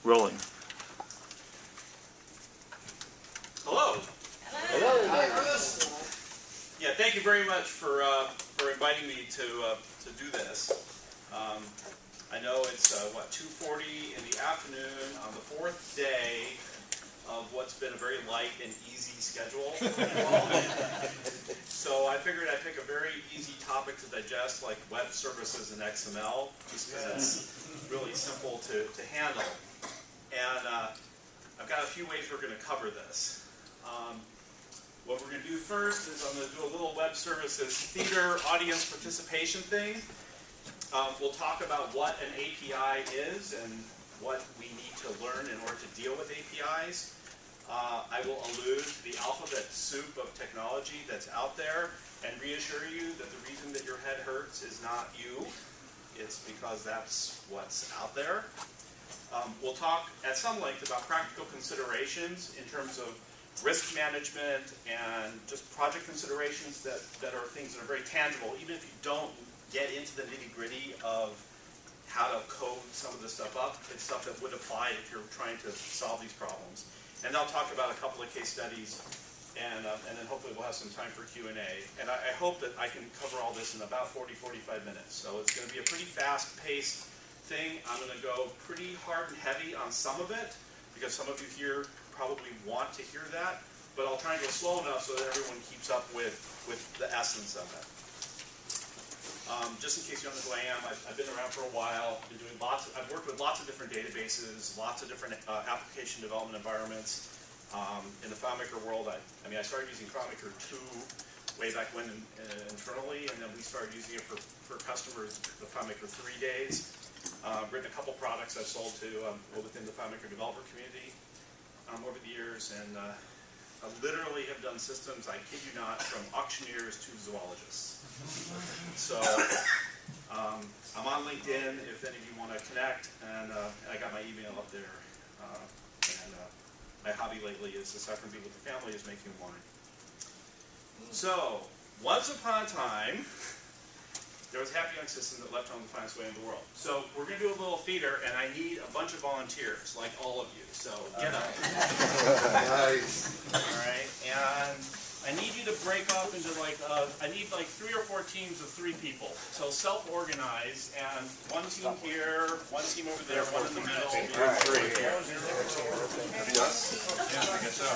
rolling. Hello. Hello. Hi, Russ. Yeah, thank you very much for inviting me to do this. I know it's what, 2:40 in the afternoon on the fourth day of what's been a very light and easy schedule. So I figured I'd pick a very easy topic to digest, like web services and XML, just because it's really simple to handle. And I've got a few ways we're going to cover this. What we're going to do first is I'm going to do a little web services theater audience participation thing. We'll talk about what an API is and what we need to learn in order to deal with APIs. I will allude to the alphabet soup of technology that's out there and reassure you that the reason that your head hurts is not you. It's because that's what's out there. We'll talk at some length about practical considerations in terms of risk management and just project considerations that are things that are very tangible, even if you don't get into the nitty-gritty of how to code some of this stuff up. It's stuff that would apply if you're trying to solve these problems. And I'll talk about a couple of case studies, and then hopefully we'll have some time for Q&A. And I hope that I can cover all this in about 40-45 minutes. So it's going to be a pretty fast-paced thing. I'm going to go pretty hard and heavy on some of it, because some of you here probably want to hear that. But I'll try and go slow enough so that everyone keeps up with the essence of it. Just in case you don't know who I am, I've been around for a while. I've worked with lots of different databases, lots of different application development environments. In the FileMaker world, I started using FileMaker 2 way back when internally, and then we started using it for customers the FileMaker 3 days. I've written a couple products I've sold to within the FileMaker developer community over the years, and I literally have done systems, I kid you not, from auctioneers to zoologists. So I'm on LinkedIn if any of you want to connect, and I got my email up there. And my hobby lately is, aside from being with the family, is making wine. So once upon a time, there was a happy young citizen that left home to find its way in the world. So we're going to do a little theater, and I need a bunch of volunteers, like all of you. So get up. Nice. All right, and I need you to break off into I need like 3 or 4 teams of 3 people. So self-organize, and one team here, one team over there, one in the middle. All right. 3. Yes. Yeah, I guess so.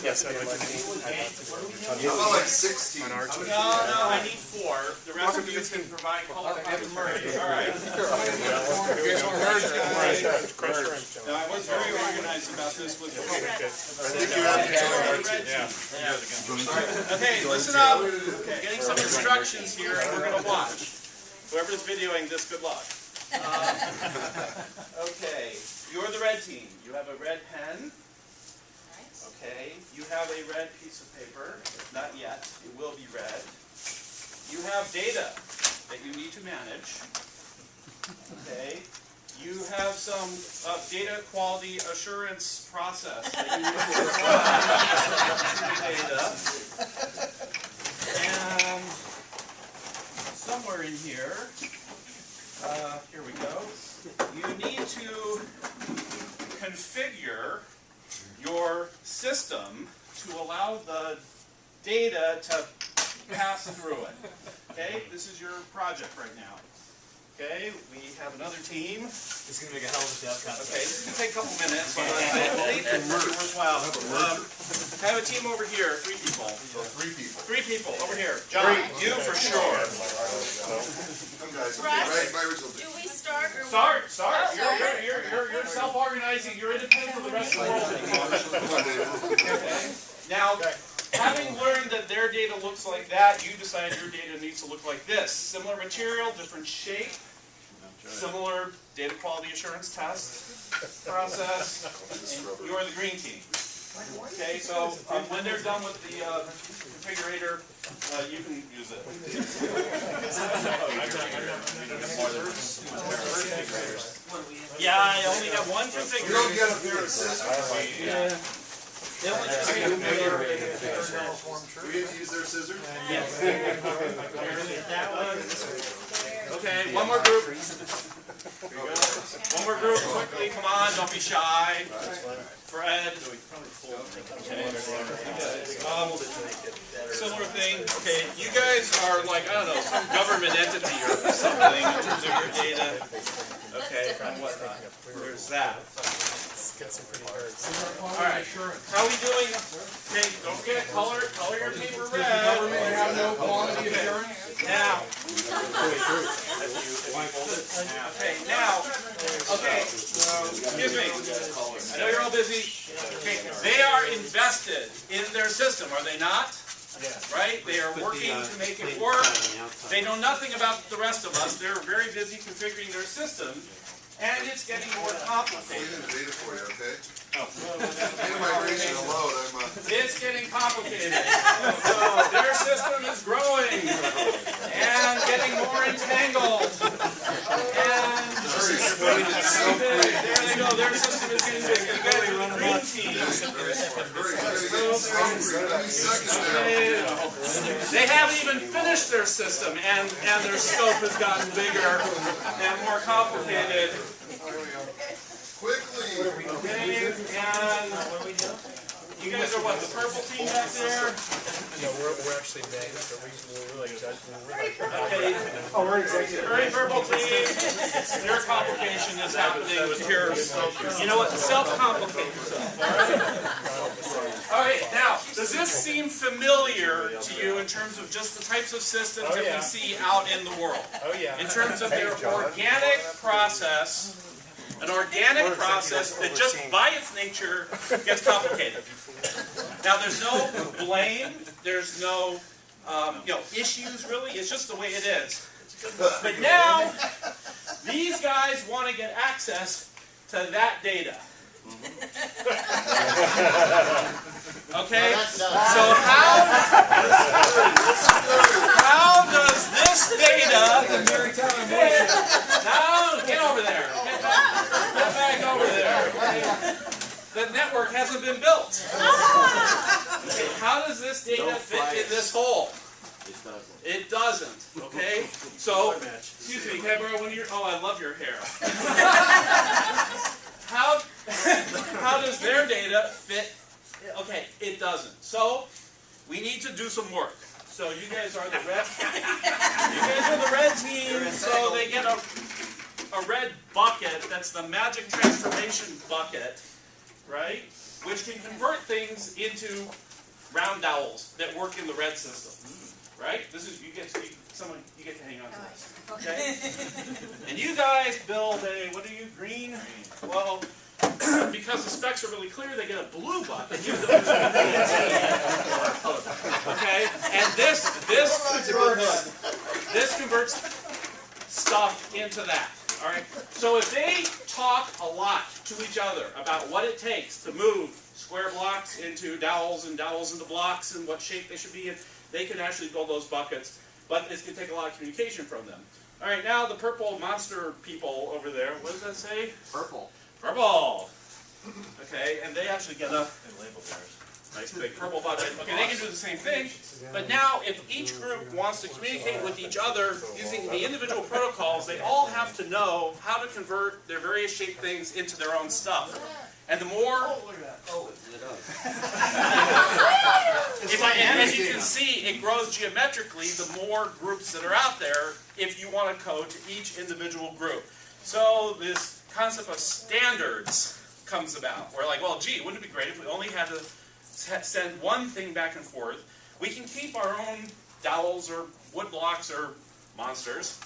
Yes, How about like 16? No, I need 4. The rest of you can provide color merge. All right. Now, I was very organized about this with the I think you have to join our team. Okay, listen up. Getting some instructions here, and we're going to watch. Whoever's videoing this, good luck. Okay, you're the red team. You have a red pen. Okay, you have a red piece of paper. Not yet. It will be red. You have data that you need to manage. Okay. You have some data quality assurance process that you need to apply to data. And somewhere in here, here we go, you need to configure your system to allow the data to pass through it. Okay, this is your project right now. Okay, we have another team. It's going to make a hell of a dev cut. Okay, this is going to take a couple minutes, but I think it's worthwhile. I have a team over here, 3 people. 3 people. 3 people over here. John, you for sure. Come guys. Russ, My original. do we start or Start. Oh, You're self-organizing. You're independent of the rest of the world. Okay. Now, having learned that their data looks like that, you decide your data needs to look like this. Similar material, different shape, similar data quality assurance test process, and you're the green team. Okay, so when they're done with the configurator, you can use it. Yeah, I only have one configurator. You don't get a pair of scissors. Yeah. They only just Do we get to use their scissors? Yes. That one. Okay, one more group. One more group, quickly, come on. don't be shy. Fred. Similar thing. Okay, you guys are like, I don't know, some government entity or something in terms of your data. Okay, and whatnot. There's that. Alright, how are we doing? Okay, don't forget, color your paper red. Have no quality assurance. Now. Okay, now. Okay, excuse me. I know you're all busy. Okay, they are invested in their system, are they not? Right? They are working to make it work. They know nothing about the rest of us. They're very busy configuring their system, and it's getting more complicated. I'm data for you, okay? Oh. Data migration alone, It's getting complicated. So their system is growing and getting more entangled. And there they go. Their system is getting big. You guys are the green team. They haven't even finished their system, and their scope has gotten bigger and more complicated. Quickly! Okay, and you guys are what, the purple team back there? No, we're actually named, so we're really judging. Okay, Oh, we're executive. very purple team. Your complication is happening with your, you know what, self-complicate yourself, alright? Now, does this seem familiar to you in terms of just the types of systems that we see out in the world? Oh, yeah. In terms of their organic process, an organic process that just by its nature gets complicated. Now there's no blame, there's no issues really, it's just the way it is. But now, these guys want to get access to that data. Okay, so how does this data fit? Now, get over there. Get back over there. Okay. The network hasn't been built. Okay, how does this data fit in this hole? It doesn't. Okay? So, excuse me, can I borrow one of your, oh, I love your hair. How does their data fit? Okay, it doesn't. So, we need to do some work. So you guys are the red. You guys are the red team. So they get a red bucket. That's the magic transformation bucket, right? Which can convert things into round dowels that work in the red system, right? This is you get to hang on to this, okay? And you guys build a what are you green? Well. Because the specs are really clear, they get a blue bucket. Okay, and this converts stuff into that. All right. So if they talk a lot to each other about what it takes to move square blocks into dowels and dowels into blocks and what shape they should be in, they can actually build those buckets. But it's going to take a lot of communication from them. All right. Now the purple monster people over there. What does that say? Purple. Purple. Okay, and they actually get a nice big purple bucket. Okay, they can do the same thing, but now if each group wants to communicate with each other using the individual protocols, they all have to know how to convert their various shaped things into their own stuff. And the more, as you can see, it grows geometrically the more groups that are out there if you want to code to each individual group. So this concept of standards comes about. We're like, well, gee, wouldn't it be great if we only had to send one thing back and forth? We can keep our own dowels or wood blocks or monsters,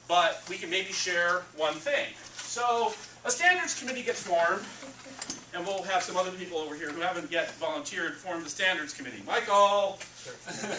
but we can maybe share one thing. So a standards committee gets formed, and we'll have some other people over here who haven't yet volunteered to form the standards committee. Michael! Come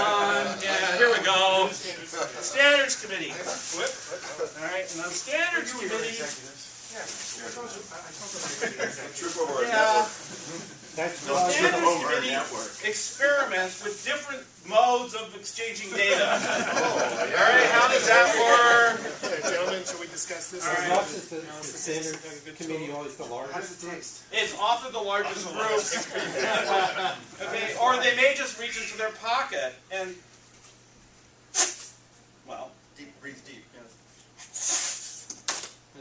on. Yeah, here we go. Standards committee. All right, and the standards committee. Trip over our network. The standards committee experiments with different modes of exchanging data. All right, how does that work? Gentlemen, should we discuss this? All right. The standard committee always the largest. How does it taste? It's often the largest group. Okay, or they may just reach into their pocket and